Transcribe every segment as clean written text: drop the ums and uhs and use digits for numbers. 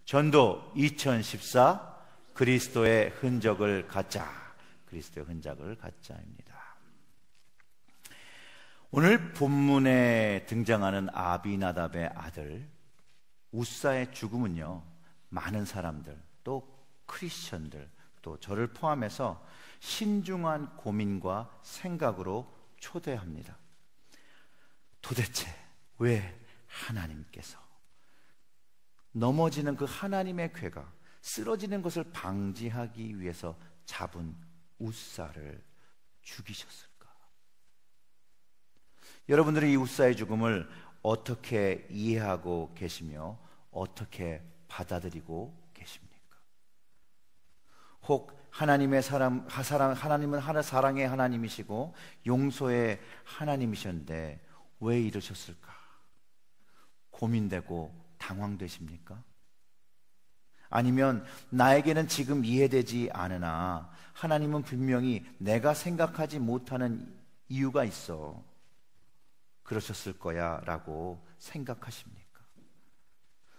전도 2014 그리스도의 흔적을 갖자. 그리스도의 흔적을 갖자입니다. 오늘 본문에 등장하는 아비나답의 아들 우사의 죽음은요, 많은 사람들, 또 크리스천들, 또 저를 포함해서 신중한 고민과 생각으로 초대합니다. 도대체 왜 하나님께서 넘어지는 그 하나님의 궤가 쓰러지는 것을 방지하기 위해서 잡은 우사를 죽이셨을까? 여러분들이 이 우사의 죽음을 어떻게 이해하고 계시며 어떻게 받아들이고 계십니까? 혹 하나님은 사랑의 하나님이시고 용서의 하나님이셨는데 왜 이러셨을까? 고민되고 당황되십니까? 아니면 나에게는 지금 이해되지 않으나 하나님은 분명히 내가 생각하지 못하는 이유가 있어 그러셨을 거야 라고 생각하십니까?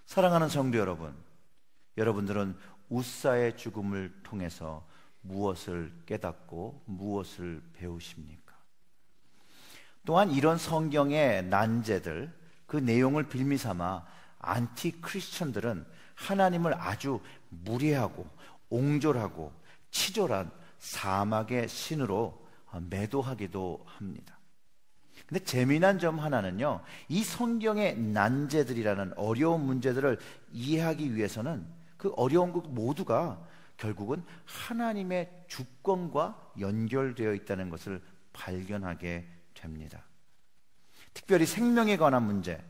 사랑하는 성도 여러분, 여러분들은 우사의 죽음을 통해서 무엇을 깨닫고 무엇을 배우십니까? 또한 이런 성경의 난제들, 그 내용을 빌미삼아 안티 크리스천들은 하나님을 아주 무례하고 옹졸하고 치졸한 사막의 신으로 매도하기도 합니다. 근데 재미난 점 하나는요, 이 성경의 난제들이라는 어려운 문제들을 이해하기 위해서는 그 어려운 것 모두가 결국은 하나님의 주권과 연결되어 있다는 것을 발견하게 됩니다. 특별히 생명에 관한 문제,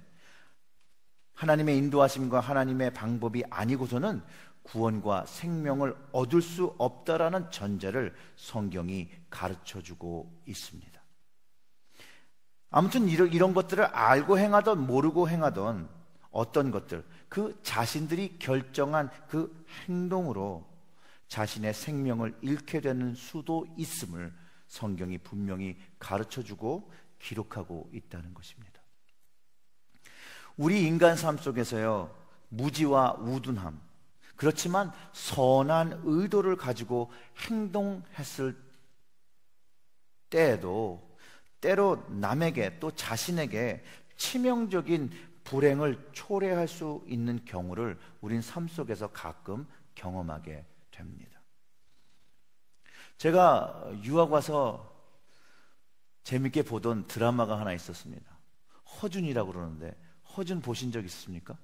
하나님의 인도하심과 하나님의 방법이 아니고서는 구원과 생명을 얻을 수 없다라는 전제를 성경이 가르쳐주고 있습니다. 아무튼 이런 것들을 알고 행하던 모르고 행하던 어떤 것들, 그 자신들이 결정한 그 행동으로 자신의 생명을 잃게 되는 수도 있음을 성경이 분명히 가르쳐주고 기록하고 있다는 것입니다. 우리 인간 삶 속에서요, 무지와 우둔함, 그렇지만 선한 의도를 가지고 행동했을 때에도 때로 남에게 또 자신에게 치명적인 불행을 초래할 수 있는 경우를 우린 삶 속에서 가끔 경험하게 됩니다. 제가 유학 와서 재밌게 보던 드라마가 하나 있었습니다. 허준이라고 그러는데 허준 보신 적 있습니까?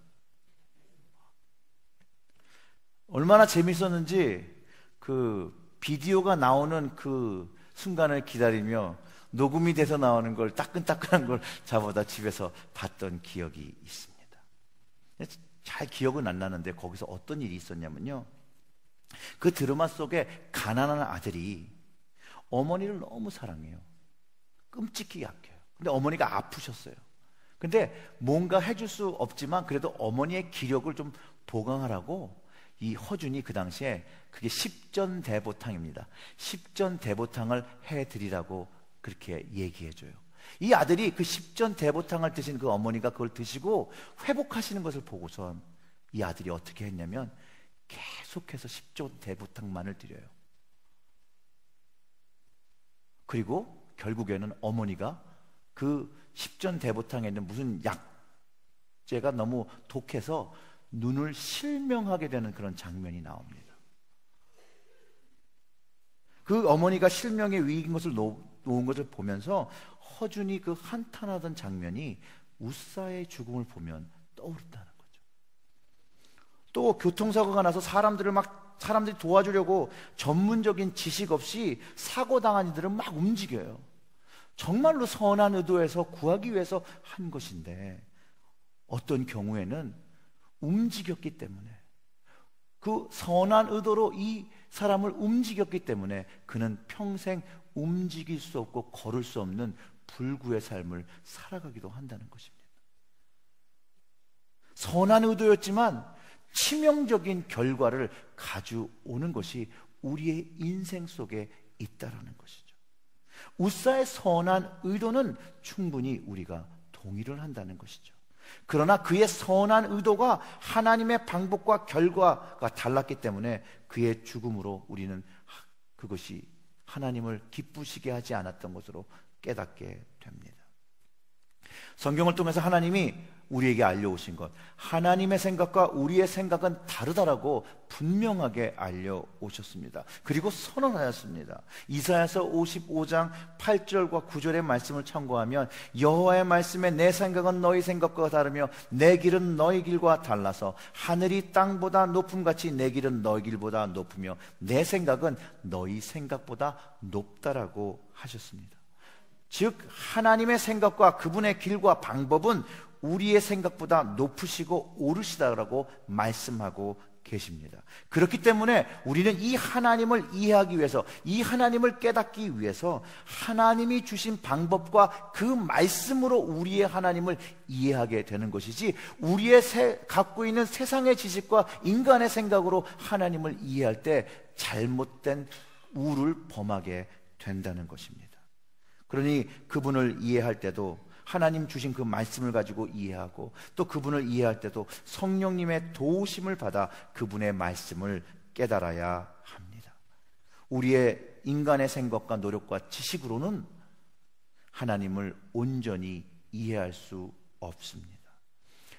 얼마나 재밌었는지 그 비디오가 나오는 그 순간을 기다리며 녹음이 돼서 나오는 걸 따끈따끈한 걸 잡아다 집에서 봤던 기억이 있습니다. 잘 기억은 안 나는데 거기서 어떤 일이 있었냐면요, 그 드라마 속에 가난한 아들이 어머니를 너무 사랑해요. 끔찍히 약해요. 근데 어머니가 아프셨어요. 근데 뭔가 해줄 수 없지만 그래도 어머니의 기력을 좀 보강하라고 이 허준이 그 당시에 그게 십전대보탕입니다. 십전대보탕을 해드리라고 그렇게 얘기해줘요. 이 아들이 그 십전대보탕을 드신 그 어머니가 그걸 드시고 회복하시는 것을 보고선 이 아들이 어떻게 했냐면 계속해서 십전대보탕만을 드려요. 그리고 결국에는 어머니가 그 십전대보탕에 있는 무슨 약재가 너무 독해서 눈을 실명하게 되는 그런 장면이 나옵니다. 그 어머니가 실명에 위인 것을 놓은 것을 보면서 허준이 그 한탄하던 장면이 우사의 죽음을 보면 떠오른다는 거죠. 또 교통사고가 나서 사람들이 도와주려고 전문적인 지식 없이 사고당한 이들은 막 움직여요. 정말로 선한 의도에서 구하기 위해서 한 것인데 어떤 경우에는 움직였기 때문에, 그 선한 의도로 이 사람을 움직였기 때문에 그는 평생 움직일 수 없고 걸을 수 없는 불구의 삶을 살아가기도 한다는 것입니다. 선한 의도였지만 치명적인 결과를 가져오는 것이 우리의 인생 속에 있다라는 것이죠. 우사의 선한 의도는 충분히 우리가 동의를 한다는 것이죠. 그러나 그의 선한 의도가 하나님의 방법과 결과가 달랐기 때문에 그의 죽음으로 우리는 그것이 하나님을 기쁘시게 하지 않았던 것으로 깨닫게 됩니다. 성경을 통해서 하나님이 우리에게 알려오신 것, 하나님의 생각과 우리의 생각은 다르다라고 분명하게 알려오셨습니다. 그리고 선언하였습니다. 이사야서 55장 8절과 9절의 말씀을 참고하면 여호와의 말씀에 내 생각은 너희 생각과 다르며 내 길은 너희 길과 달라서 하늘이 땅보다 높음같이 내 길은 너희 길보다 높으며 내 생각은 너희 생각보다 높다라고 하셨습니다. 즉 하나님의 생각과 그분의 길과 방법은 우리의 생각보다 높으시고 오르시다라고 말씀하고 계십니다. 그렇기 때문에 우리는 이 하나님을 이해하기 위해서, 이 하나님을 깨닫기 위해서 하나님이 주신 방법과 그 말씀으로 우리의 하나님을 이해하게 되는 것이지, 우리의 갖고 있는 세상의 지식과 인간의 생각으로 하나님을 이해할 때 잘못된 우를 범하게 된다는 것입니다. 그러니 그분을 이해할 때도 하나님 주신 그 말씀을 가지고 이해하고, 또 그분을 이해할 때도 성령님의 도우심을 받아 그분의 말씀을 깨달아야 합니다. 우리의 인간의 생각과 노력과 지식으로는 하나님을 온전히 이해할 수 없습니다.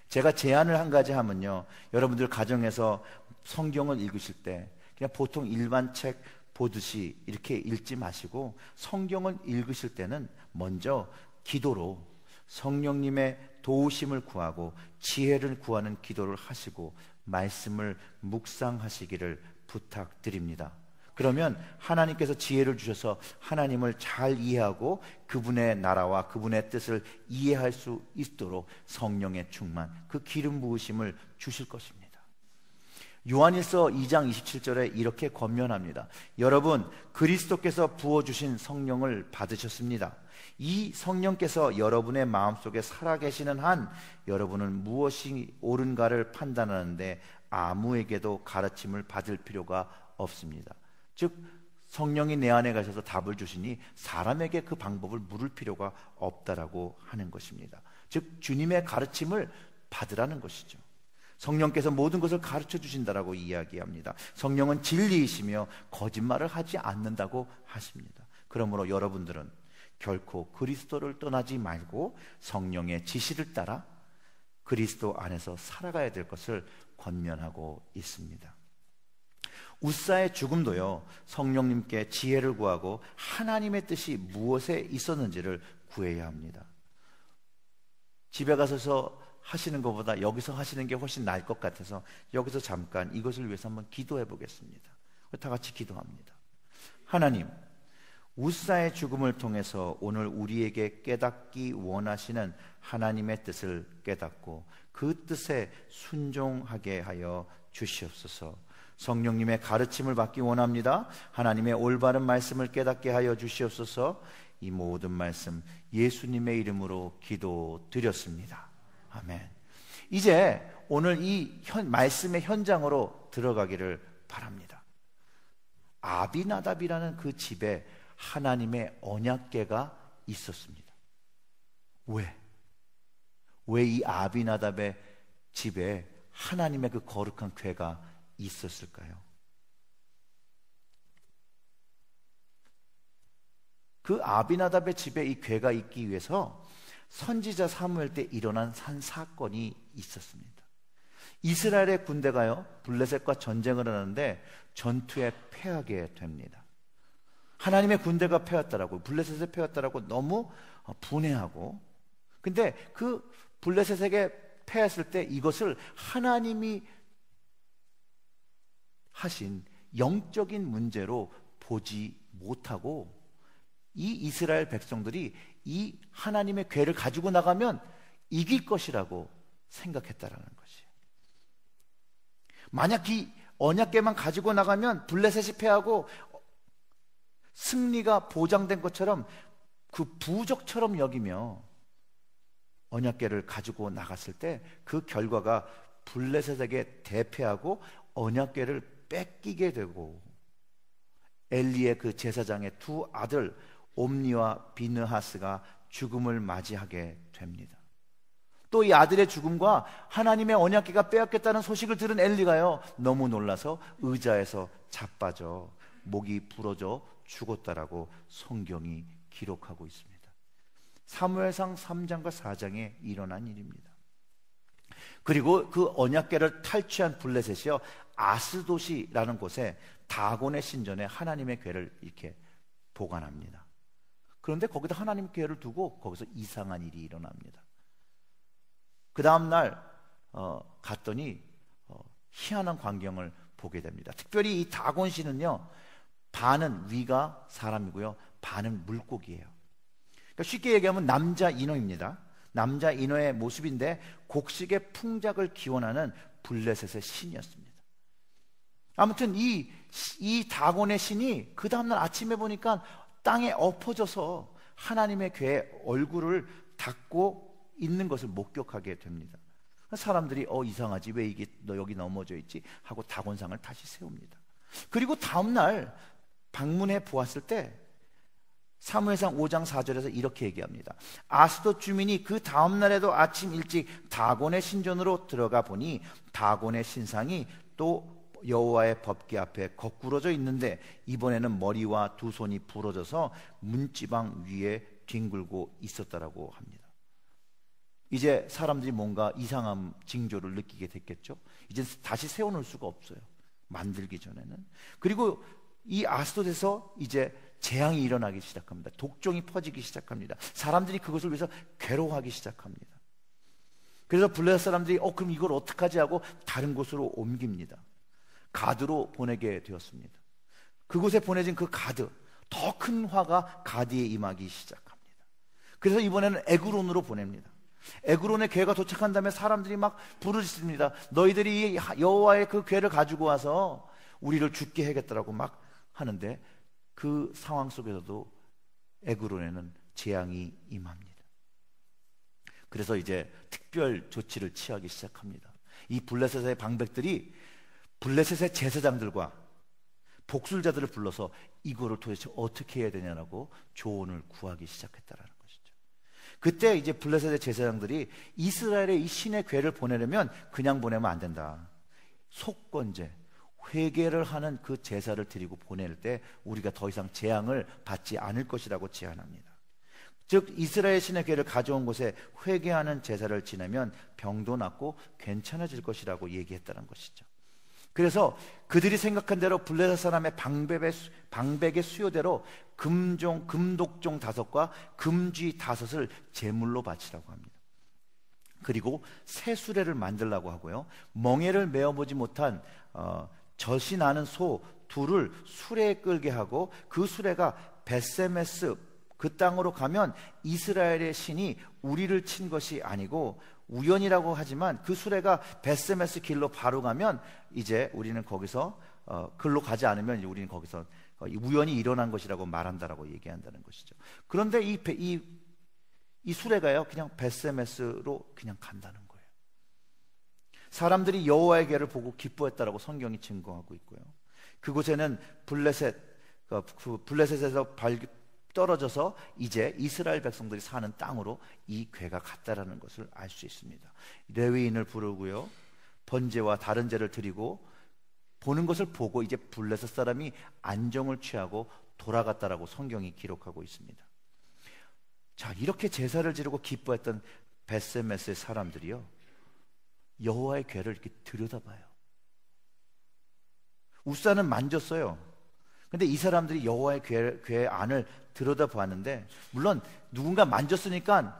제가 제안을 한 가지 하면요, 여러분들 가정에서 성경을 읽으실 때 그냥 보통 일반 책 보듯이 이렇게 읽지 마시고, 성경을 읽으실 때는 먼저 기도로 성령님의 도우심을 구하고 지혜를 구하는 기도를 하시고 말씀을 묵상하시기를 부탁드립니다. 그러면 하나님께서 지혜를 주셔서 하나님을 잘 이해하고 그분의 나라와 그분의 뜻을 이해할 수 있도록 성령의 충만, 그 기름 부으심을 주실 것입니다. 요한일서 2장 27절에 이렇게 권면합니다. 여러분, 그리스도께서 부어주신 성령을 받으셨습니다. 이 성령께서 여러분의 마음속에 살아계시는 한 여러분은 무엇이 옳은가를 판단하는데 아무에게도 가르침을 받을 필요가 없습니다. 즉 성령이 내 안에 가셔서 답을 주시니 사람에게 그 방법을 물을 필요가 없다라고 하는 것입니다. 즉 주님의 가르침을 받으라는 것이죠. 성령께서 모든 것을 가르쳐 주신다라고 이야기합니다. 성령은 진리이시며 거짓말을 하지 않는다고 하십니다. 그러므로 여러분들은 결코 그리스도를 떠나지 말고 성령의 지시를 따라 그리스도 안에서 살아가야 될 것을 권면하고 있습니다. 웃사의 죽음도요, 성령님께 지혜를 구하고 하나님의 뜻이 무엇에 있었는지를 구해야 합니다. 집에 가셔서 하시는 것보다 여기서 하시는 게 훨씬 나을 것 같아서 여기서 잠깐 이것을 위해서 한번 기도해 보겠습니다. 다 같이 기도합니다. 하나님, 웃사의 죽음을 통해서 오늘 우리에게 깨닫기 원하시는 하나님의 뜻을 깨닫고 그 뜻에 순종하게 하여 주시옵소서. 성령님의 가르침을 받기 원합니다. 하나님의 올바른 말씀을 깨닫게 하여 주시옵소서. 이 모든 말씀 예수님의 이름으로 기도드렸습니다. 아멘. 이제 오늘 이 말씀의 현장으로 들어가기를 바랍니다. 아비나답이라는 그 집에 하나님의 언약궤가 있었습니다. 왜 이 아비나답의 집에 하나님의 그 거룩한 궤가 있었을까요? 그 아비나답의 집에 이 궤가 있기 위해서 선지자 사무엘 때 일어난 한 사건이 있었습니다. 이스라엘의 군대가요, 블레셋과 전쟁을 하는데 전투에 패하게 됩니다. 하나님의 군대가 패했다라고, 블레셋에 패했다라고 너무 분해하고, 근데 그 블레셋에게 패했을 때 이것을 하나님이 하신 영적인 문제로 보지 못하고 이 이스라엘 백성들이 이 하나님의 궤를 가지고 나가면 이길 것이라고 생각했다라는 것이에요. 만약 이 언약궤만 가지고 나가면 블레셋이 패하고 승리가 보장된 것처럼 그 부적처럼 여기며 언약궤를 가지고 나갔을 때 그 결과가 블레셋에게 대패하고 언약궤를 뺏기게 되고 엘리의 그 제사장의 두 아들 옴니와 비느하스가 죽음을 맞이하게 됩니다. 또 이 아들의 죽음과 하나님의 언약궤가 빼앗겼다는 소식을 들은 엘리가요, 너무 놀라서 의자에서 자빠져 목이 부러져 죽었다라고 성경이 기록하고 있습니다. 사무엘상 3장과 4장에 일어난 일입니다. 그리고 그 언약궤를 탈취한 블레셋이요, 아스돗이라는 곳에 다곤의 신전에 하나님의 궤를 이렇게 보관합니다. 그런데 거기다 하나님 궤를 두고 거기서 이상한 일이 일어납니다. 그 다음날 갔더니 희한한 광경을 보게 됩니다. 특별히 이 다곤 씨는요, 반은 위가 사람이고요, 반은 물고기예요. 그러니까 쉽게 얘기하면 남자 인어입니다. 남자 인어의 모습인데 곡식의 풍작을 기원하는 블레셋의 신이었습니다. 아무튼 이 다곤의 신이 그 다음날 아침에 보니까 땅에 엎어져서 하나님의 궤에 얼굴을 닦고 있는 것을 목격하게 됩니다. 사람들이 이상하지, 왜 이게 너 여기 넘어져 있지 하고 다곤상을 다시 세웁니다. 그리고 다음날 방문해 보았을 때 사무엘상 5장 4절에서 이렇게 얘기합니다. 아스돗 주민이 그 다음날에도 아침 일찍 다곤의 신전으로 들어가 보니 다곤의 신상이 또 여호와의 법궤 앞에 거꾸러져 있는데 이번에는 머리와 두 손이 부러져서 문지방 위에 뒹굴고 있었다라고 합니다. 이제 사람들이 뭔가 이상한 징조를 느끼게 됐겠죠. 이제 다시 세워놓을 수가 없어요, 만들기 전에는. 그리고 이 아스돗에서 이제 재앙이 일어나기 시작합니다. 독종이 퍼지기 시작합니다. 사람들이 그것을 위해서 괴로워하기 시작합니다. 그래서 블레셋 사람들이 그럼 이걸 어떡하지 하고 다른 곳으로 옮깁니다. 가드로 보내게 되었습니다. 그곳에 보내진 그 가드, 더 큰 화가 가드에 임하기 시작합니다. 그래서 이번에는 에그론으로 보냅니다. 에그론의 궤가 도착한 다음에 사람들이 막 부르짖습니다. 너희들이 여호와의 그 궤를 가지고 와서 우리를 죽게 해야겠다라고 막 하는데, 그 상황 속에서도 에그론에는 재앙이 임합니다. 그래서 이제 특별 조치를 취하기 시작합니다. 이 블레셋의 방백들이 블레셋의 제사장들과 복술자들을 불러서 이거를 도대체 어떻게 해야 되냐라고 조언을 구하기 시작했다라는 것이죠. 그때 이제 블레셋의 제사장들이 이스라엘의 이 신의 궤를 보내려면 그냥 보내면 안 된다. 속건제, 회개를 하는 그 제사를 드리고 보낼 때 우리가 더 이상 재앙을 받지 않을 것이라고 제안합니다. 즉 이스라엘 신의 궤를 가져온 곳에 회개하는 제사를 지내면 병도 낫고 괜찮아질 것이라고 얘기했다는 것이죠. 그래서 그들이 생각한 대로 블레셋 사람의 방백의 수요대로 금독종 5과 금쥐 5을 제물로 바치라고 합니다. 그리고 새 수레를 만들라고 하고요, 멍에를 메어보지 못한 젖이 나는 소 2를 수레에 끌게 하고 그 수레가 벳세메스 그 땅으로 가면 이스라엘의 신이 우리를 친 것이 아니고, 우연이라고 하지만 그 수레가 벳세메스 길로 바로 가면 이제 우리는 거기서 글로 가지 않으면 우리는 거기서 우연히 일어난 것이라고 말한다라고 얘기한다는 것이죠. 그런데 이 수레가요, 그냥 벳세메스로 그냥 간다는 거예요. 사람들이 여호와의 궤를 보고 기뻐했다라고 성경이 증거하고 있고요. 그곳에는 블레셋에서 떨어져서 이제 이스라엘 백성들이 사는 땅으로 이 궤가 갔다라는 것을 알 수 있습니다. 레위인을 부르고요, 번제와 다른 제를 드리고 보는 것을 보고 이제 블레셋 사람이 안정을 취하고 돌아갔다라고 성경이 기록하고 있습니다. 자, 이렇게 제사를 지르고 기뻐했던 벳세메스의 사람들이요, 여호와의 궤를 이렇게 들여다봐요. 우사는 만졌어요. 근데 이 사람들이 여호와의 궤 안을 들여다보았는데, 물론 누군가 만졌으니까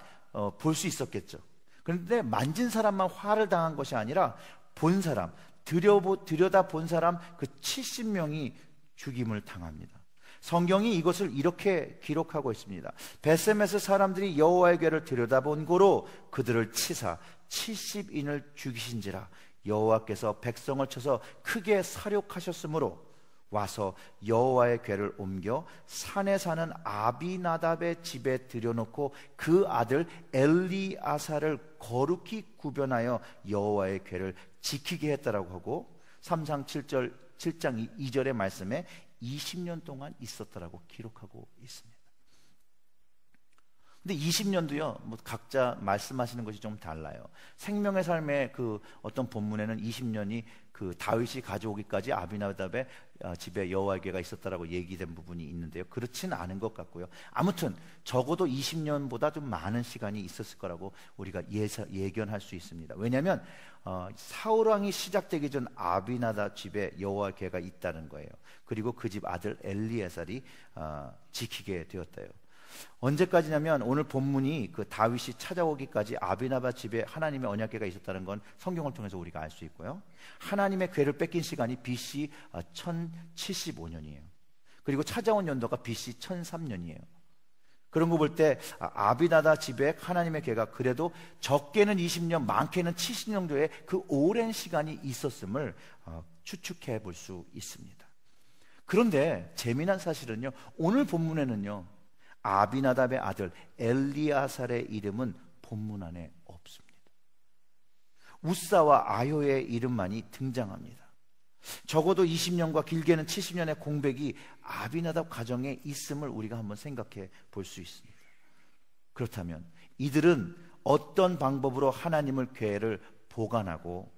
볼 수 있었겠죠. 그런데 만진 사람만 화를 당한 것이 아니라 본 사람, 들여다본 사람 그 70명이 죽임을 당합니다. 성경이 이것을 이렇게 기록하고 있습니다. 벳세메스 사람들이 여호와의 궤를 들여다본 고로 그들을 치사 70인을 죽이신지라 여호와께서 백성을 쳐서 크게 사륙하셨으므로 와서 여호와의 궤를 옮겨 산에 사는 아비나답의 집에 들여놓고 그 아들 엘리아사를 거룩히 구별하여 여호와의 궤를 지키게 했다라고 하고 3장 7장 2절의 말씀에 20년 동안 있었다라고 기록하고 있습니다. 근데 20년도요, 뭐 각자 말씀하시는 것이 좀 달라요. 생명의 삶의 그 어떤 본문에는 20년이 그 다윗이 가져오기까지 아비나답의 집에 여호와의 궤가 있었다라고 얘기된 부분이 있는데요. 그렇지는 않은 것 같고요. 아무튼 적어도 20년보다 좀 많은 시간이 있었을 거라고 우리가 예견할 수 있습니다. 왜냐하면 사울 왕이 시작되기 전 아비나답 집에 여호와의 궤가 있다는 거예요. 그리고 그 집 아들 엘리에살이 지키게 되었대요. 언제까지냐면 오늘 본문이 그 다윗이 찾아오기까지 아비나답 집에 하나님의 언약궤가 있었다는 건 성경을 통해서 우리가 알 수 있고요. 하나님의 궤를 뺏긴 시간이 BC 1075년이에요. 그리고 찾아온 연도가 BC 1003년이에요. 그런 거 볼 때 아비나답 집에 하나님의 궤가 그래도 적게는 20년, 많게는 70년 정도의 그 오랜 시간이 있었음을 추측해 볼 수 있습니다. 그런데 재미난 사실은요, 오늘 본문에는요, 아비나답의 아들 엘리아살의 이름은 본문 안에 없습니다. 우사와 아효의 이름만이 등장합니다. 적어도 20년과 길게는 70년의 공백이 아비나답 가정에 있음을 우리가 한번 생각해 볼 수 있습니다. 그렇다면 이들은 어떤 방법으로 하나님의 궤를 보관하고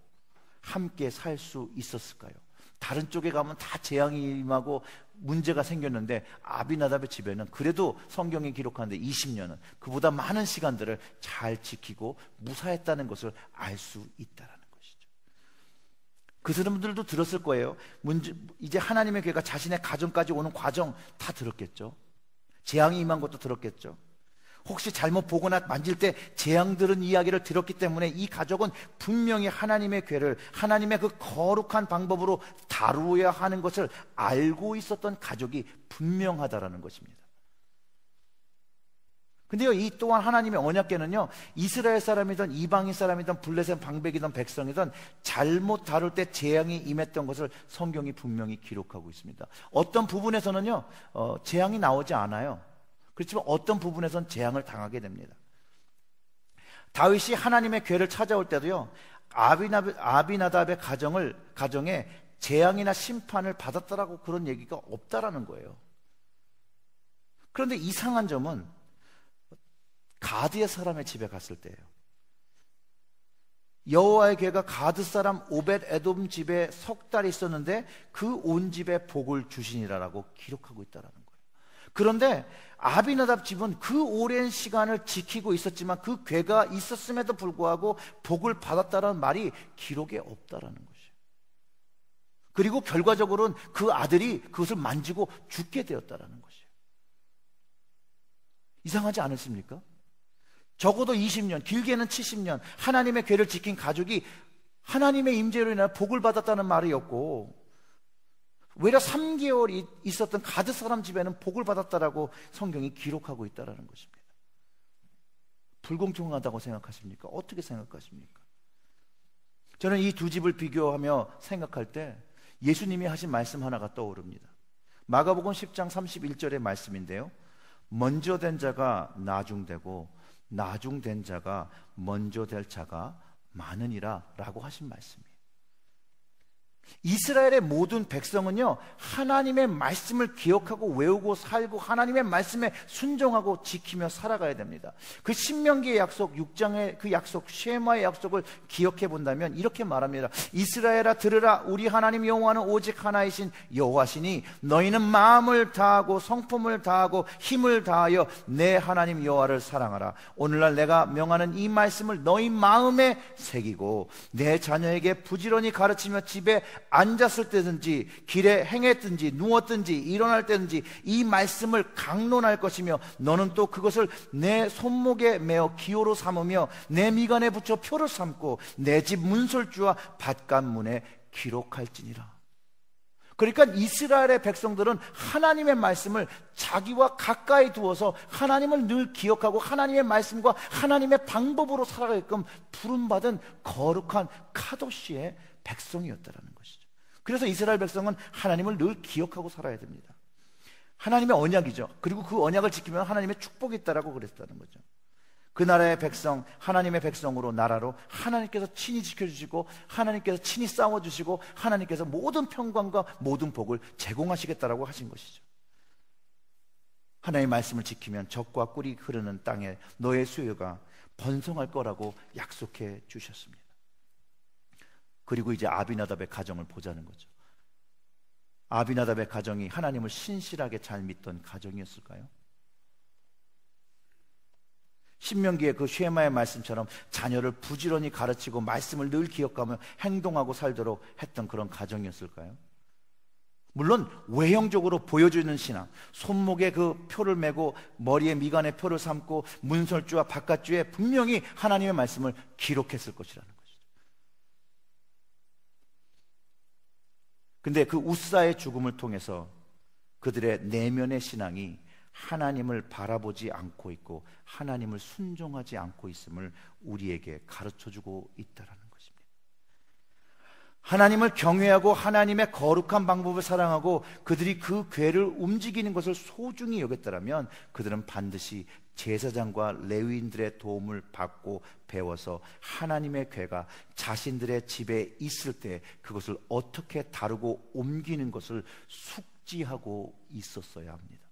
함께 살 수 있었을까요? 다른 쪽에 가면 다 재앙이 임하고 문제가 생겼는데 아비나답의 집에는 그래도 성경이 기록하는데 20년은 그보다 많은 시간들을 잘 지키고 무사했다는 것을 알 수 있다는 것이죠. 그 사람들도 들었을 거예요. 이제 하나님의 궤가 자신의 가정까지 오는 과정 다 들었겠죠. 재앙이 임한 것도 들었겠죠. 혹시 잘못 보거나 만질 때 재앙 들은 이야기를 들었기 때문에 이 가족은 분명히 하나님의 궤를 하나님의 그 거룩한 방법으로 다루어야 하는 것을 알고 있었던 가족이 분명하다라는 것입니다. 근데요, 이 또한 하나님의 언약궤는요, 이스라엘 사람이든 이방인 사람이든 블레셋 방백이든 백성이든 잘못 다룰 때 재앙이 임했던 것을 성경이 분명히 기록하고 있습니다. 어떤 부분에서는요, 재앙이 나오지 않아요. 그렇지만 어떤 부분에서는 재앙을 당하게 됩니다. 다윗이 하나님의 궤를 찾아올 때도요, 아비나답의 가정에 재앙이나 심판을 받았다라고 그런 얘기가 없다라는 거예요. 그런데 이상한 점은 가드의 사람의 집에 갔을 때예요. 여호와의 궤가 가드 사람 오벳 에돔 집에 석 달 있었는데 그 온 집에 복을 주시니라라고 기록하고 있다라는 거예요. 그런데 아비나답 집은 그 오랜 시간을 지키고 있었지만 그 궤가 있었음에도 불구하고 복을 받았다는 말이 기록에 없다라는 것이에요. 그리고 결과적으로는 그 아들이 그것을 만지고 죽게 되었다라는 것이에요. 이상하지 않으십니까? 적어도 20년, 길게는 70년 하나님의 궤를 지킨 가족이 하나님의 임재로 인하여 복을 받았다는 말이 없고, 외려 3개월 있었던 가드 사람 집에는 복을 받았다라고 성경이 기록하고 있다는 것입니다. 불공평하다고 생각하십니까? 어떻게 생각하십니까? 저는 이 두 집을 비교하며 생각할 때 예수님이 하신 말씀 하나가 떠오릅니다. 마가복음 10장 31절의 말씀인데요, 먼저 된 자가 나중되고 나중된 자가 먼저 될 자가 많으니라 라고 하신 말씀이에요. 이스라엘의 모든 백성은요, 하나님의 말씀을 기억하고 외우고 살고 하나님의 말씀에 순종하고 지키며 살아가야 됩니다. 그 신명기의 약속, 6장의 그 약속, 쉐마의 약속을 기억해 본다면 이렇게 말합니다. 이스라엘아 들으라, 우리 하나님 여호와는 오직 하나이신 여호와시니 너희는 마음을 다하고 성품을 다하고 힘을 다하여 내 하나님 여호와를 사랑하라. 오늘날 내가 명하는 이 말씀을 너희 마음에 새기고 내 자녀에게 부지런히 가르치며 집에 앉았을 때든지 길에 행했든지 누웠든지 일어날 때든지 이 말씀을 강론할 것이며 너는 또 그것을 내 손목에 메어 기호로 삼으며 내 미간에 붙여 표를 삼고 내 집 문설주와 밭간문에 기록할지니라. 그러니까 이스라엘의 백성들은 하나님의 말씀을 자기와 가까이 두어서 하나님을 늘 기억하고 하나님의 말씀과 하나님의 방법으로 살아가게끔 부름받은 거룩한 카도시의 백성이었다는 것이죠. 그래서 이스라엘 백성은 하나님을 늘 기억하고 살아야 됩니다. 하나님의 언약이죠. 그리고 그 언약을 지키면 하나님의 축복이 있다라고 그랬다는 거죠. 그 나라의 백성, 하나님의 백성으로 나라로 하나님께서 친히 지켜주시고 하나님께서 친히 싸워주시고 하나님께서 모든 평강과 모든 복을 제공하시겠다라고 하신 것이죠. 하나님의 말씀을 지키면 젖과 꿀이 흐르는 땅에 너의 수요가 번성할 거라고 약속해 주셨습니다. 그리고 이제 아비나답의 가정을 보자는 거죠. 아비나답의 가정이 하나님을 신실하게 잘 믿던 가정이었을까요? 신명기의 그 쉐마의 말씀처럼 자녀를 부지런히 가르치고 말씀을 늘 기억하며 행동하고 살도록 했던 그런 가정이었을까요? 물론 외형적으로 보여주는 신앙, 손목에 그 표를 메고 머리에 미간에 표를 삼고 문설주와 바깥주에 분명히 하나님의 말씀을 기록했을 것이라는 것이죠. 근데 그 우사의 죽음을 통해서 그들의 내면의 신앙이 하나님을 바라보지 않고 있고 하나님을 순종하지 않고 있음을 우리에게 가르쳐주고 있다는 것입니다. 하나님을 경외하고 하나님의 거룩한 방법을 사랑하고 그들이 그 궤를 움직이는 것을 소중히 여겼더라면 그들은 반드시 제사장과 레위인들의 도움을 받고 배워서 하나님의 궤가 자신들의 집에 있을 때 그것을 어떻게 다루고 옮기는 것을 숙지하고 있었어야 합니다.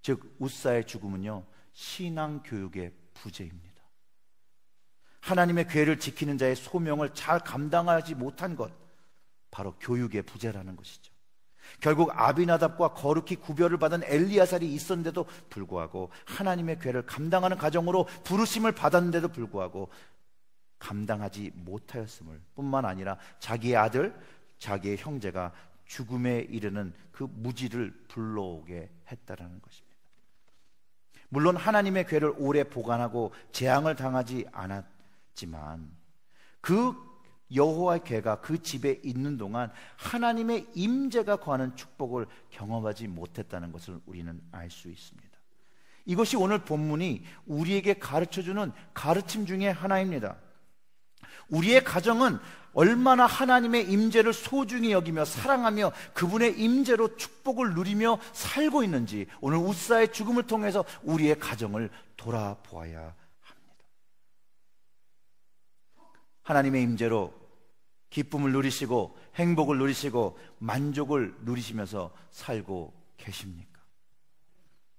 즉 우사의 죽음은요, 신앙교육의 부재입니다. 하나님의 궤를 지키는 자의 소명을 잘 감당하지 못한 것, 바로 교육의 부재라는 것이죠. 결국 아비나답과 거룩히 구별을 받은 엘리야살이 있었는데도 불구하고 하나님의 궤를 감당하는 가정으로 부르심을 받았는데도 불구하고 감당하지 못하였음을 뿐만 아니라 자기의 아들, 자기의 형제가 죽음에 이르는 그 무지를 불러오게 했다라는 것입니다. 물론 하나님의 궤를 오래 보관하고 재앙을 당하지 않았지만 그 여호와의 궤가 그 집에 있는 동안 하나님의 임재가 거하는 축복을 경험하지 못했다는 것을 우리는 알 수 있습니다. 이것이 오늘 본문이 우리에게 가르쳐주는 가르침 중에 하나입니다. 우리의 가정은 얼마나 하나님의 임재를 소중히 여기며 사랑하며 그분의 임재로 축복을 누리며 살고 있는지 오늘 우사의 죽음을 통해서 우리의 가정을 돌아보아야 합니다. 하나님의 임재로 기쁨을 누리시고 행복을 누리시고 만족을 누리시면서 살고 계십니까?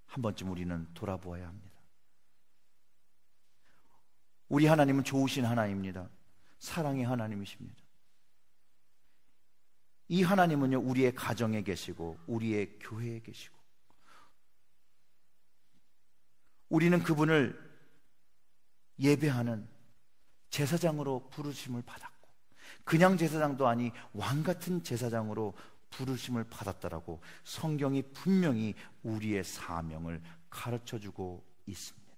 한 번쯤 우리는 돌아보아야 합니다. 우리 하나님은 좋으신 하나님입니다. 사랑의 하나님이십니다. 이 하나님은요, 우리의 가정에 계시고 우리의 교회에 계시고 우리는 그분을 예배하는 제사장으로 부르심을 받았고 그냥 제사장도 아니 왕같은 제사장으로 부르심을 받았다라고 성경이 분명히 우리의 사명을 가르쳐주고 있습니다.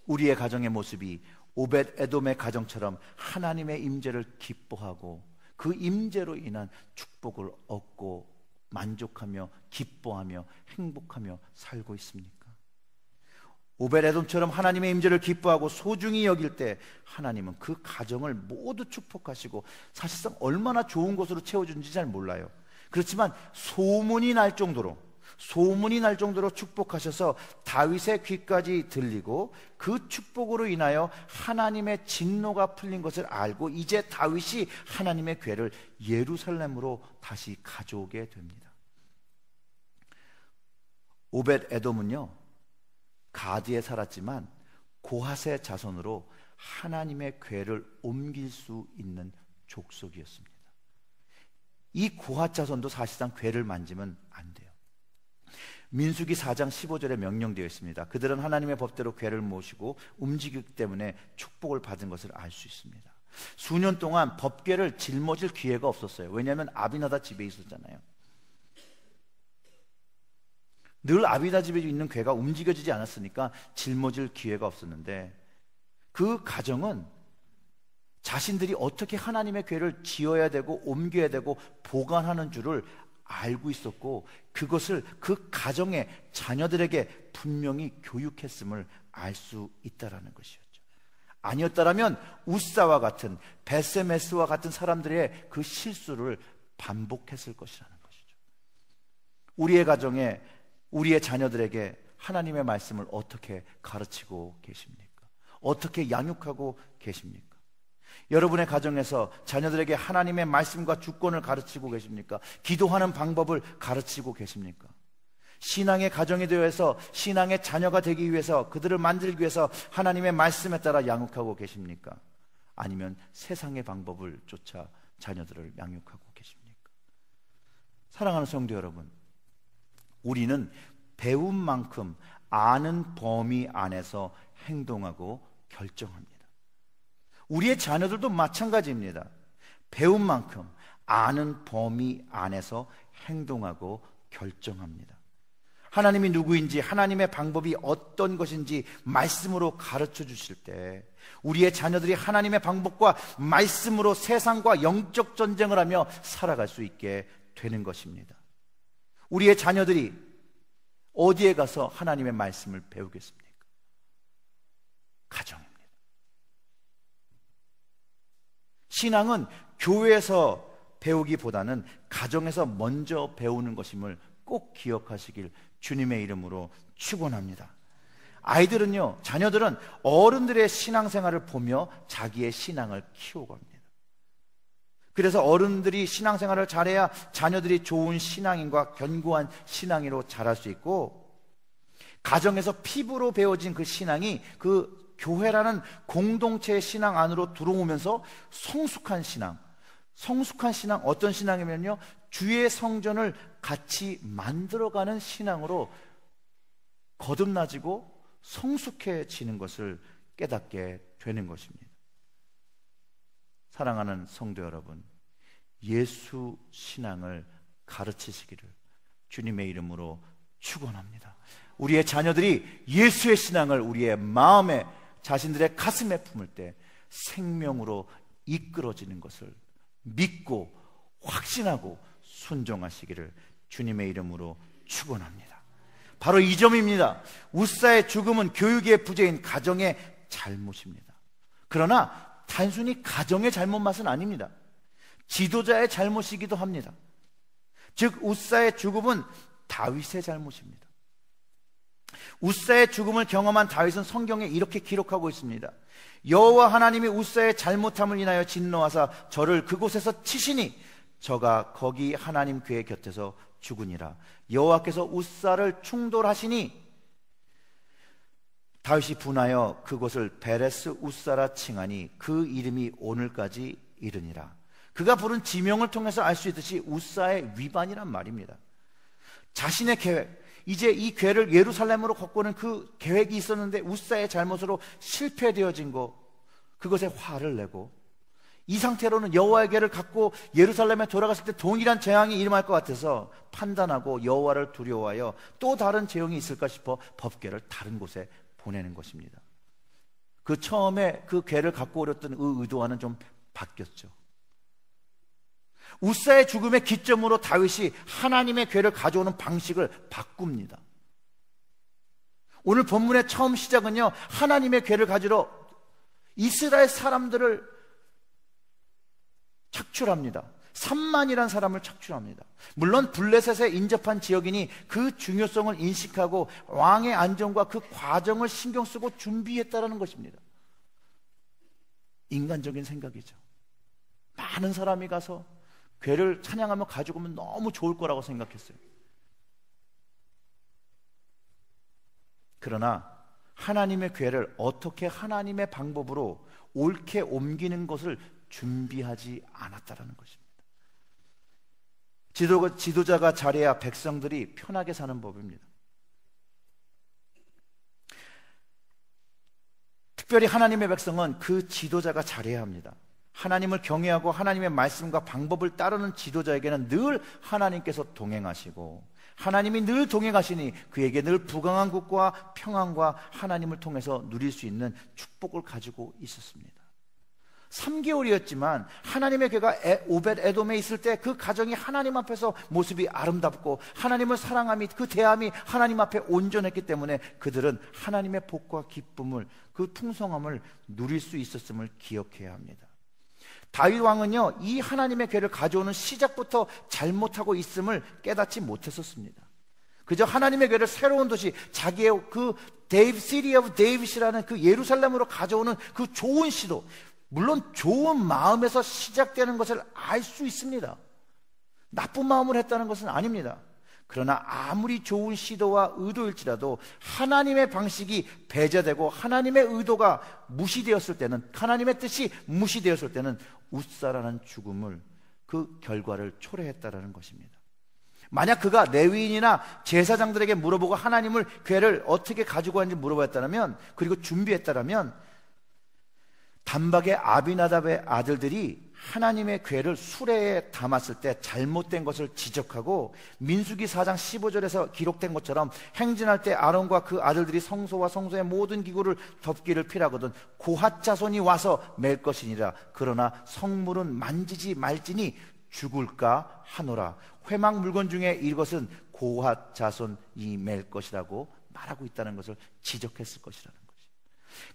우리의 가정의 모습이 오벳 에돔의 가정처럼 하나님의 임재를 기뻐하고 그 임재로 인한 축복을 얻고 만족하며 기뻐하며 행복하며 살고 있습니까? 오벳 에돔처럼 하나님의 임재를 기뻐하고 소중히 여길 때 하나님은 그 가정을 모두 축복하시고 사실상 얼마나 좋은 것으로 채워주는지 잘 몰라요. 그렇지만 소문이 날 정도로 축복하셔서 다윗의 귀까지 들리고 그 축복으로 인하여 하나님의 진노가 풀린 것을 알고 이제 다윗이 하나님의 궤를 예루살렘으로 다시 가져오게 됩니다. 오벳 에돔은요, 가드에 살았지만 고핫의 자손으로 하나님의 궤를 옮길 수 있는 족속이었습니다. 이 고핫 자손도 사실상 궤를 만지면 안 돼요. 민수기 4장 15절에 명령되어 있습니다. 그들은 하나님의 법대로 궤를 모시고 움직이기 때문에 축복을 받은 것을 알 수 있습니다. 수년 동안 법궤를 짊어질 기회가 없었어요. 왜냐하면 아비나답 집에 있었잖아요. 늘 아비나답 집에 있는 궤가 움직여지지 않았으니까 짊어질 기회가 없었는데 그 가정은 자신들이 어떻게 하나님의 궤를 지어야 되고 옮겨야 되고 보관하는 줄을 알고 있었고 그것을 그 가정의 자녀들에게 분명히 교육했음을 알 수 있다라는 것이었죠. 아니었다라면 우사와 같은 베세메스와 같은 사람들의 그 실수를 반복했을 것이라는 것이죠. 우리의 가정에 우리의 자녀들에게 하나님의 말씀을 어떻게 가르치고 계십니까? 어떻게 양육하고 계십니까? 여러분의 가정에서 자녀들에게 하나님의 말씀과 주권을 가르치고 계십니까? 기도하는 방법을 가르치고 계십니까? 신앙의 가정이 되어서 신앙의 자녀가 되기 위해서, 그들을 만들기 위해서 하나님의 말씀에 따라 양육하고 계십니까? 아니면 세상의 방법을 쫓아 자녀들을 양육하고 계십니까? 사랑하는 성도 여러분, 우리는 배운 만큼 아는 범위 안에서 행동하고 결정합니다. 우리의 자녀들도 마찬가지입니다. 배운 만큼 아는 범위 안에서 행동하고 결정합니다. 하나님이 누구인지, 하나님의 방법이 어떤 것인지 말씀으로 가르쳐 주실 때 우리의 자녀들이 하나님의 방법과 말씀으로 세상과 영적 전쟁을 하며 살아갈 수 있게 되는 것입니다. 우리의 자녀들이 어디에 가서 하나님의 말씀을 배우겠습니까? 가정입니다. 신앙은 교회에서 배우기보다는 가정에서 먼저 배우는 것임을 꼭 기억하시길 주님의 이름으로 축원합니다. 아이들은요, 자녀들은 어른들의 신앙생활을 보며 자기의 신앙을 키워갑니다. 그래서 어른들이 신앙생활을 잘해야 자녀들이 좋은 신앙인과 견고한 신앙인으로 자랄 수 있고, 가정에서 피부로 배워진 그 신앙이 그 교회라는 공동체의 신앙 안으로 들어오면서 성숙한 신앙, 어떤 신앙이면요, 주의 성전을 같이 만들어가는 신앙으로 거듭나지고 성숙해지는 것을 깨닫게 되는 것입니다. 사랑하는 성도 여러분, 예수 신앙을 가르치시기를 주님의 이름으로 축원합니다. 우리의 자녀들이 예수의 신앙을 우리의 마음에, 자신들의 가슴에 품을 때 생명으로 이끌어지는 것을 믿고 확신하고 순종하시기를 주님의 이름으로 축원합니다. 바로 이 점입니다. 웃사의 죽음은 교육의 부재인 가정의 잘못입니다. 그러나 단순히 가정의 잘못만은 아닙니다. 지도자의 잘못이기도 합니다. 즉 웃사의 죽음은 다윗의 잘못입니다. 웃사의 죽음을 경험한 다윗은 성경에 이렇게 기록하고 있습니다. 여호와 하나님이 웃사의 잘못함을 인하여 진노하사 저를 그곳에서 치시니 저가 거기 하나님 궤 곁에서 죽으니라. 여호와께서 웃사를 충돌하시니 다윗이 분하여 그곳을 베레스 웃사라 칭하니 그 이름이 오늘까지 이르니라. 그가 부른 지명을 통해서 알 수 있듯이 웃사의 위반이란 말입니다. 자신의 계획, 이제 이 궤를 예루살렘으로 걷고는 그 계획이 있었는데 웃사의 잘못으로 실패되어진 거, 그것에 화를 내고, 이 상태로는 여호와의 궤를 갖고 예루살렘에 돌아갔을 때 동일한 재앙이 일어날 것 같아서 판단하고 여호와를 두려워하여 또 다른 재앙이 있을까 싶어 법궤를 다른 곳에 보내는 것입니다. 그 처음에 그 궤를 갖고 오렸던 의도와는 좀 바뀌었죠. 웃사의 죽음의 기점으로 다윗이 하나님의 궤를 가져오는 방식을 바꿉니다. 오늘 본문의 처음 시작은요, 하나님의 궤를 가지러 이스라엘 사람들을 착출합니다. 3만이라는 사람을 착출합니다. 물론 블레셋에 인접한 지역이니 그 중요성을 인식하고 왕의 안전과 그 과정을 신경 쓰고 준비했다는 것입니다. 인간적인 생각이죠. 많은 사람이 가서 궤를 찬양하며 가지고 오면 너무 좋을 거라고 생각했어요. 그러나 하나님의 궤를 어떻게 하나님의 방법으로 옳게 옮기는 것을 준비하지 않았다라는 것입니다. 지도자가 잘해야 백성들이 편하게 사는 법입니다. 특별히 하나님의 백성은 그 지도자가 잘해야 합니다. 하나님을 경외하고 하나님의 말씀과 방법을 따르는 지도자에게는 늘 하나님께서 동행하시고, 하나님이 늘 동행하시니 그에게 늘 부강한 국과 평안과 하나님을 통해서 누릴 수 있는 축복을 가지고 있었습니다. 3개월이었지만 하나님의 궤가 오벳 에돔에 있을 때 그 가정이 하나님 앞에서 모습이 아름답고 하나님을 사랑함이, 그 대함이 하나님 앞에 온전했기 때문에 그들은 하나님의 복과 기쁨을, 그 풍성함을 누릴 수 있었음을 기억해야 합니다. 다윗 왕은요, 이 하나님의 궤를 가져오는 시작부터 잘못하고 있음을 깨닫지 못했었습니다. 그저 하나님의 궤를 새로운 도시, 자기의 그 City of David이라는 그 예루살렘으로 가져오는 그 좋은 시도, 물론 좋은 마음에서 시작되는 것을 알 수 있습니다. 나쁜 마음을 했다는 것은 아닙니다. 그러나 아무리 좋은 시도와 의도일지라도 하나님의 방식이 배제되고 하나님의 의도가 무시되었을 때는, 하나님의 뜻이 무시되었을 때는 웃사라는 죽음을, 그 결과를 초래했다라는 것입니다. 만약 그가 레위인이나 제사장들에게 물어보고 하나님을 괴를 어떻게 가지고 왔는지 물어봤다면, 그리고 준비했다면, 단박에 아비나답의 아들들이 하나님의 괴를 수레에 담았을 때 잘못된 것을 지적하고, 민수기 4장 15절에서 기록된 것처럼 행진할 때 아론과 그 아들들이 성소와 성소의 모든 기구를 덮기를 필하거든 고핫 자손이 와서 맬 것이니라. 그러나 성물은 만지지 말지니 죽을까 하노라. 회막 물건 중에 이것은 고핫 자손이 맬 것이라고 말하고 있다는 것을 지적했을 것이라는 것이.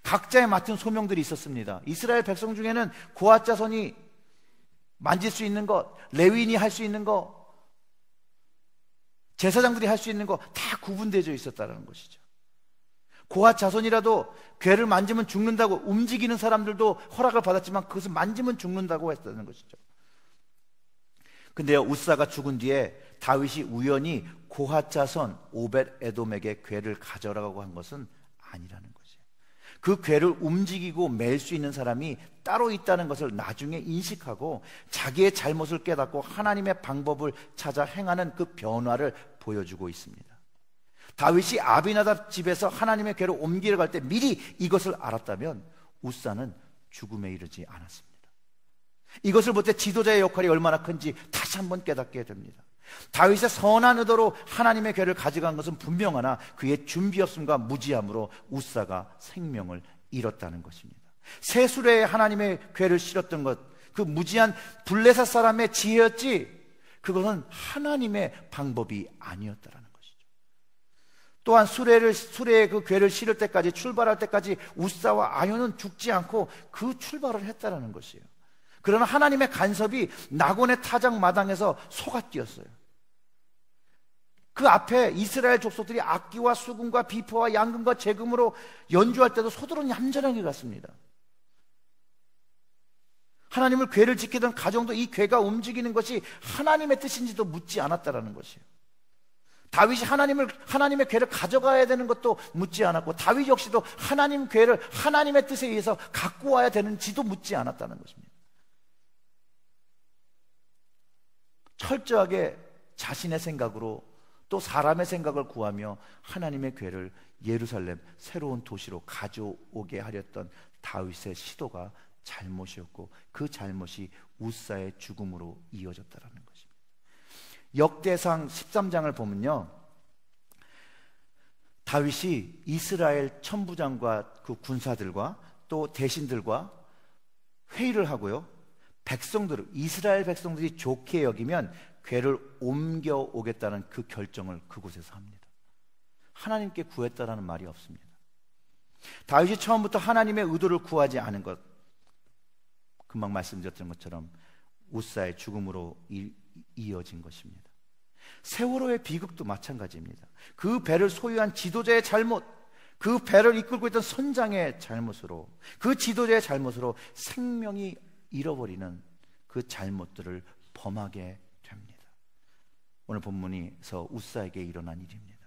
각자의 맡은 소명들이 있었습니다. 이스라엘 백성 중에는 고핫 자손이 만질 수 있는 것, 레위인이 할 수 있는 것, 제사장들이 할 수 있는 것 다 구분되어 있었다는 것이죠. 고핫 자손이라도 괴를 만지면 죽는다고, 움직이는 사람들도 허락을 받았지만 그것을 만지면 죽는다고 했다는 것이죠. 근데요, 우사가 죽은 뒤에 다윗이 우연히 고핫 자손 오벳 에돔에게 괴를 가져라고 한 것은 아니라는 거죠. 그 괴를 움직이고 맬 수 있는 사람이 따로 있다는 것을 나중에 인식하고 자기의 잘못을 깨닫고 하나님의 방법을 찾아 행하는 그 변화를 보여주고 있습니다. 다윗이 아비나답 집에서 하나님의 괴를 옮기러 갈 때 미리 이것을 알았다면 우사는 죽음에 이르지 않았습니다. 이것을 볼 때 지도자의 역할이 얼마나 큰지 다시 한번 깨닫게 됩니다. 다윗의 선한 의도로 하나님의 괴를 가져간 것은 분명하나 그의 준비 없음과 무지함으로 우사가 생명을 잃었다는 것입니다. 새 수레에 하나님의 괴를 실었던 것, 그 무지한 블레셋 사람의 지혜였지 그것은 하나님의 방법이 아니었다라는 것이죠. 또한 수레에 그 괴를 실을 때까지, 출발할 때까지 우사와 아효는 죽지 않고 그 출발을 했다라는 것이에요. 그러나 하나님의 간섭이 나곤의 타작 마당에서 속아뛰었어요. 그 앞에 이스라엘 족속들이 악기와 수금과 비포와 양금과 재금으로 연주할 때도 소들은 얌전하게 갔습니다. 하나님을 괴를 지키던 가정도 이 괴가 움직이는 것이 하나님의 뜻인지도 묻지 않았다라는 것이에요. 다윗이 하나님의 괴를 가져가야 되는 것도 묻지 않았고, 다윗 역시도 하나님 괴를 하나님의 뜻에 의해서 갖고 와야 되는지도 묻지 않았다는 것입니다. 철저하게 자신의 생각으로 또 사람의 생각을 구하며 하나님의 괴를 예루살렘 새로운 도시로 가져오게 하렸던 다윗의 시도가 잘못이었고 그 잘못이 우사의 죽음으로 이어졌다는 것입니다. 역대상 13장을 보면요, 다윗이 이스라엘 천부장과 그 군사들과 또 대신들과 회의를 하고요, 이스라엘 백성들이 좋게 여기면 괴를 옮겨오겠다는 그 결정을 그곳에서 합니다. 하나님께 구했다라는 말이 없습니다. 다윗이 처음부터 하나님의 의도를 구하지 않은 것, 금방 말씀드렸던 것처럼 우사의 죽음으로 이어진 것입니다. 세월호의 비극도 마찬가지입니다. 그 배를 소유한 지도자의 잘못, 그 배를 이끌고 있던 선장의 잘못으로, 그 지도자의 잘못으로 생명이 잃어버리는 그 잘못들을 범하게 됩니다. 오늘 본문에서 우사에게 일어난 일입니다.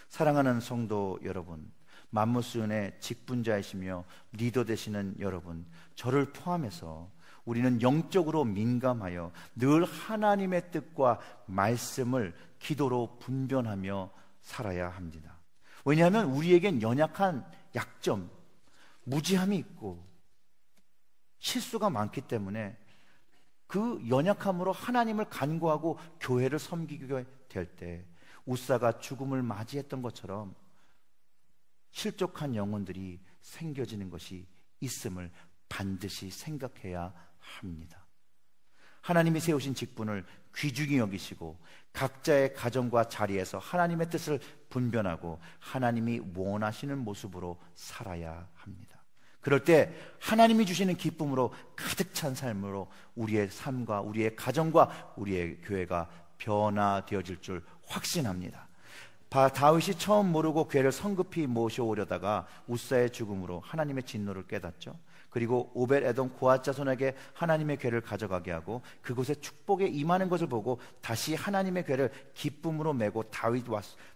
사랑하는 성도 여러분, 만무스은의 직분자이시며 리더 되시는 여러분, 저를 포함해서 우리는 영적으로 민감하여 늘 하나님의 뜻과 말씀을 기도로 분별하며 살아야 합니다. 왜냐하면 우리에겐 연약한 약점, 무지함이 있고 실수가 많기 때문에 그 연약함으로 하나님을 간구하고 교회를 섬기게 될 때 우사가 죽음을 맞이했던 것처럼 실족한 영혼들이 생겨지는 것이 있음을 반드시 생각해야 합니다. 하나님이 세우신 직분을 귀중히 여기시고 각자의 가정과 자리에서 하나님의 뜻을 분별하고 하나님이 원하시는 모습으로 살아야 합니다. 그럴 때 하나님이 주시는 기쁨으로 가득 찬 삶으로 우리의 삶과 우리의 가정과 우리의 교회가 변화되어질 줄 확신합니다. 다윗이 처음 모르고 괴를 성급히 모셔오려다가 우사의 죽음으로 하나님의 진노를 깨닫죠. 그리고 오벳에돔 고앗 자손에게 하나님의 궤를 가져가게 하고 그곳에 축복에 임하는 것을 보고 다시 하나님의 궤를 기쁨으로 메고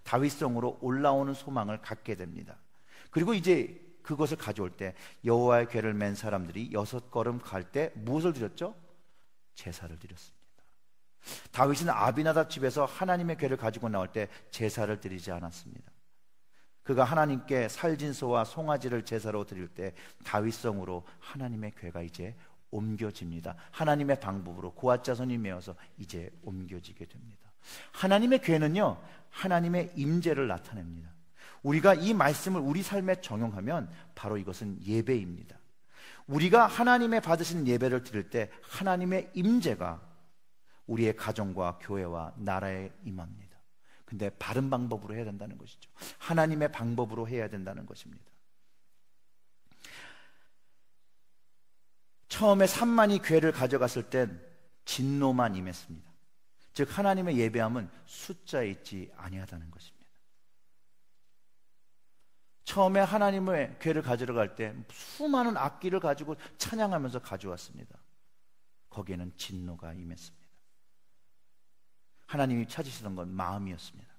다윗성으로 올라오는 소망을 갖게 됩니다. 그리고 이제 그것을 가져올 때 여호와의 궤를 맨 사람들이 6걸음 갈 때 무엇을 드렸죠? 제사를 드렸습니다. 다윗은 아비나답 집에서 하나님의 궤를 가지고 나올 때 제사를 드리지 않았습니다. 그가 하나님께 살진소와 송아지를 제사로 드릴 때 다윗성으로 하나님의 궤가 이제 옮겨집니다. 하나님의 방법으로 고앗 자손이 메어서 이제 옮겨지게 됩니다. 하나님의 궤는요, 하나님의 임재를 나타냅니다. 우리가 이 말씀을 우리 삶에 적용하면 바로 이것은 예배입니다. 우리가 하나님의 받으시는 예배를 드릴 때 하나님의 임재가 우리의 가정과 교회와 나라에 임합니다. 근데 바른 방법으로 해야 된다는 것이죠. 하나님의 방법으로 해야 된다는 것입니다. 처음에 3만이 궤를 가져갔을 땐 진노만 임했습니다. 즉 하나님의 예배함은 숫자에 있지 아니하다는 것입니다. 처음에 하나님의 궤를 가지러 갈 때 수많은 악기를 가지고 찬양하면서 가져왔습니다. 거기에는 진노가 임했습니다. 하나님이 찾으시던 건 마음이었습니다.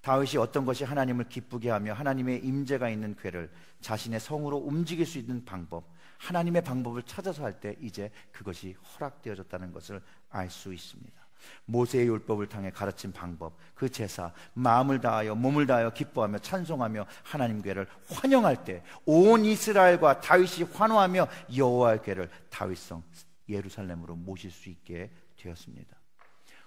다윗이 어떤 것이 하나님을 기쁘게 하며 하나님의 임재가 있는 궤를 자신의 성으로 움직일 수 있는 방법, 하나님의 방법을 찾아서 할 때 이제 그것이 허락되어졌다는 것을 알 수 있습니다. 모세의 율법을 통해 가르친 방법, 그 제사, 마음을 다하여 몸을 다하여 기뻐하며 찬송하며 하나님 궤를 환영할 때 온 이스라엘과 다윗이 환호하며 여호와의 궤를 다윗성 예루살렘으로 모실 수 있게 되었습니다.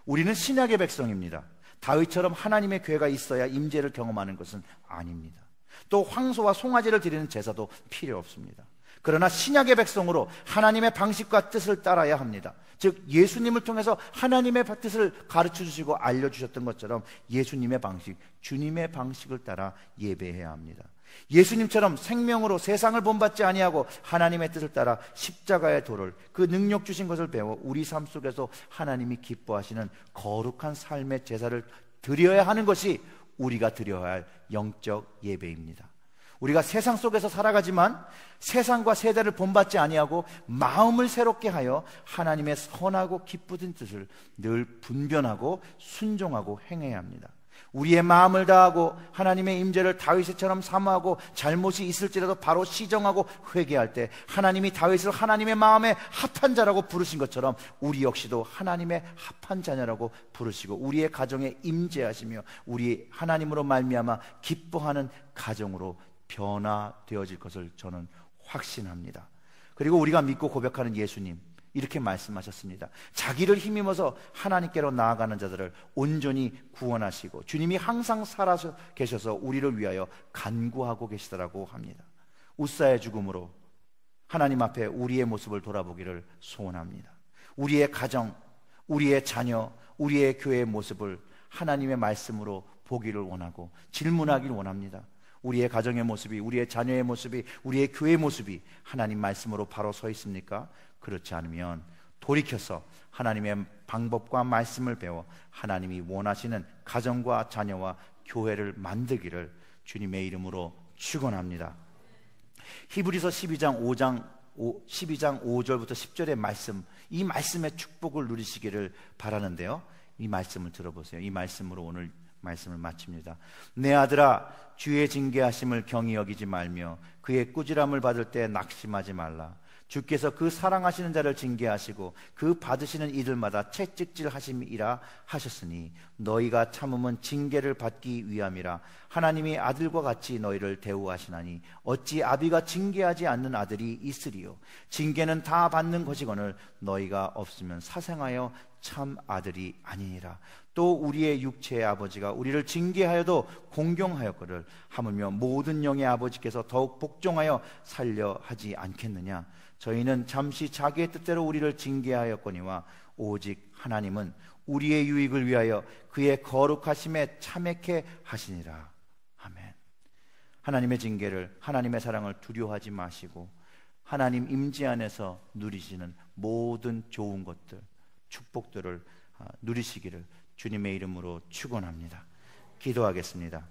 우리는 신약의 백성입니다. 다윗처럼 하나님의 궤가 있어야 임재를 경험하는 것은 아닙니다. 또 황소와 송아지를 드리는 제사도 필요 없습니다. 그러나 신약의 백성으로 하나님의 방식과 뜻을 따라야 합니다. 즉 예수님을 통해서 하나님의 뜻을 가르쳐 주시고 알려주셨던 것처럼 예수님의 방식, 주님의 방식을 따라 예배해야 합니다. 예수님처럼 생명으로 세상을 본받지 아니하고 하나님의 뜻을 따라 십자가의 도를, 그 능력 주신 것을 배워 우리 삶 속에서 하나님이 기뻐하시는 거룩한 삶의 제사를 드려야 하는 것이 우리가 드려야 할 영적 예배입니다. 우리가 세상 속에서 살아가지만 세상과 세대를 본받지 아니하고 마음을 새롭게 하여 하나님의 선하고 기쁘신 뜻을 늘 분별하고 순종하고 행해야 합니다. 우리의 마음을 다하고 하나님의 임재를 다윗처럼 사모하고 잘못이 있을지라도 바로 시정하고 회개할 때 하나님이 다윗을 하나님의 마음에 합한 자라고 부르신 것처럼 우리 역시도 하나님의 합한 자녀라고 부르시고 우리의 가정에 임재하시며 우리 하나님으로 말미암아 기뻐하는 가정으로 변화되어질 것을 저는 확신합니다. 그리고 우리가 믿고 고백하는 예수님, 이렇게 말씀하셨습니다. 자기를 힘입어서 하나님께로 나아가는 자들을 온전히 구원하시고 주님이 항상 살아서 계셔서 우리를 위하여 간구하고 계시더라고 합니다. 웃사의 죽음으로 하나님 앞에 우리의 모습을 돌아보기를 소원합니다. 우리의 가정, 우리의 자녀, 우리의 교회의 모습을 하나님의 말씀으로 보기를 원하고 질문하기를 원합니다. 우리의 가정의 모습이, 우리의 자녀의 모습이, 우리의 교회의 모습이 하나님 말씀으로 바로 서 있습니까? 그렇지 않으면 돌이켜서 하나님의 방법과 말씀을 배워 하나님이 원하시는 가정과 자녀와 교회를 만들기를 주님의 이름으로 축원합니다. 히브리서 12장 5절부터 10절의 말씀, 이 말씀의 축복을 누리시기를 바라는데요, 이 말씀을 들어보세요. 이 말씀으로 오늘 말씀을 마칩니다. 내 아들아, 주의 징계하심을 경히 여기지 말며 그의 꾸지람을 받을 때 낙심하지 말라. 주께서 그 사랑하시는 자를 징계하시고 그 받으시는 이들마다 채찍질하심이라 하셨으니 너희가 참음은 징계를 받기 위함이라. 하나님이 아들과 같이 너희를 대우하시나니 어찌 아비가 징계하지 않는 아들이 있으리요. 징계는 다 받는 것이거늘 너희가 없으면 사생하여 참 아들이 아니니라. 또 우리의 육체의 아버지가 우리를 징계하여도 공경하였거늘 하물며 모든 영의 아버지께서 더욱 복종하여 살려 하지 않겠느냐. 저희는 잠시 자기의 뜻대로 우리를 징계하였거니와 오직 하나님은 우리의 유익을 위하여 그의 거룩하심에 참회케 하시니라. 아멘. 하나님의 징계를, 하나님의 사랑을 두려워하지 마시고 하나님 임재 안에서 누리시는 모든 좋은 것들, 축복들을 누리시기를 주님의 이름으로 축원합니다. 기도하겠습니다.